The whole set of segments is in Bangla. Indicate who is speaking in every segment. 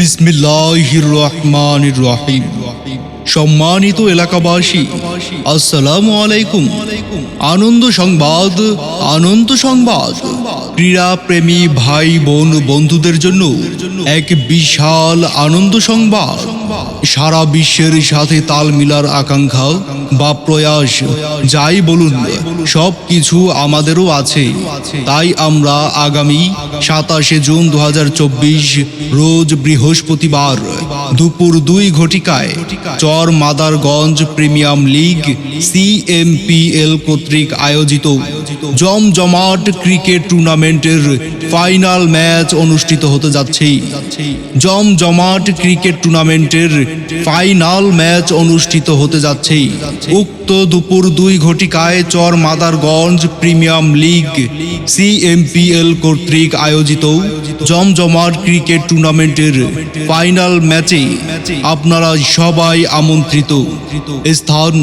Speaker 1: বিসমিল্লাহির রহমানির রহিম। সম্মানিত এলাকাবাসী, আসসালামু আলাইকুম। আনন্দ সংবাদ, আনন্দ সংবাদ। ক্রীড়া প্রেমী ভাই বোন বন্ধুদের জন্য এক বিশাল আনন্দ সংবাদ। সারা বিশ্বের সাথে তাল মিলার আকাঙ্ক্ষা বা প্রয়াস যাই বলুন, সব কিছু আমাদেরও আছে। তাই আমরা আগামী 27 জুন 2024 রোজ বৃহস্পতিবার দুপুর 2 ঘটিকায় চর মাদারগঞ্জ প্রিমিয়াম লিগ CMPL কর্তৃক আয়োজিত জমজমাট ক্রিকেট টুর্নামেন্টের ফাইনাল ম্যাচ অনুষ্ঠিত হতে যাচ্ছে। জমজমাট ক্রিকেট টুর্নামেন্টের ফাইনাল ম্যাচ অনুষ্ঠিত হতে যাচ্ছে। উক্ত দুপুর 2 ঘটিকায় চর মাদারগঞ্জ প্রিমিয়াম লিগ CMPL কর্তৃক আয়োজিত জমজমাট ক্রিকেট টুর্নামেন্টের ফাইনাল ম্যাচে আপনারা সবাই আমন্ত্রিত। স্থান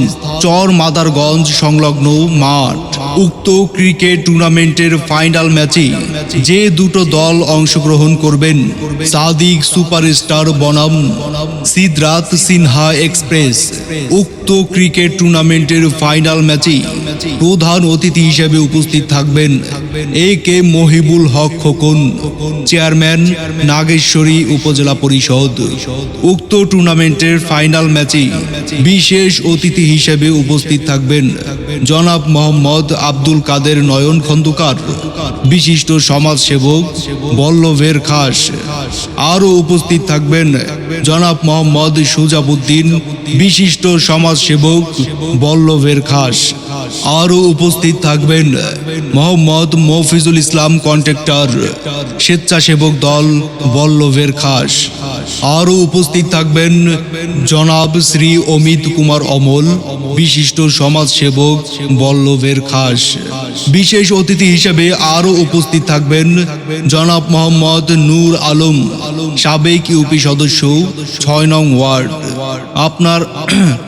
Speaker 1: চর মাদারগঞ্জ সংলগ্ন মাঠ। উক্ত ক্রিকেট টুর্নামেন্টের ফাইনাল ম্যাচে যে দুটো দল অংশগ্রহণ করবেন, সাদিক সুপারস্টার বনাম সিদ্ধার্থ সিনহা এক্সপ্রেস। উক্ত ক্রিকেট টুর্নামেন্টের ফাইনাল ম্যাচে প্রধান অতিথি হিসেবে উপস্থিত থাকবেন AK মহিবুল হক খোকন, চেয়ারম্যান নাগেশ্বরী উপজেলা পরিষদ। উক্ত টুর্নামেন্টের ফাইনাল ম্যাচে বিশেষ অতিথি হিসেবে উপস্থিত থাকবেন জনাব মোহাম্মদ আব্দুল কাদের নয়ন খন্দকার, বিশিষ্ট সমাজসেবক বল্লভের খাস। আরও উপস্থিত থাকবেন জনাব মোহাম্মদ সুজাবুদ্দিন, বিশিষ্ট সমাজসেবক বল্লভের খাস। আরও উপস্থিত থাকবেন মোহাম্মদ মফিজুল ইসলাম কন্ট্রাক্টর, স্বেচ্ছাসেবক দল বল্লভের খাস। আরও উপস্থিত থাকবেন জনাব শ্রী অমিত কুমার অমল, বিশিষ্ট সমাজসেবক বল্লভের খাস। বিশেষ অতিথি হিসেবে আরও উপস্থিত থাকবেন জনাব মোহাম্মদ নূর আলম, সাবেক ইউপি সদস্য 6 নং ওয়ার্ড। আপনার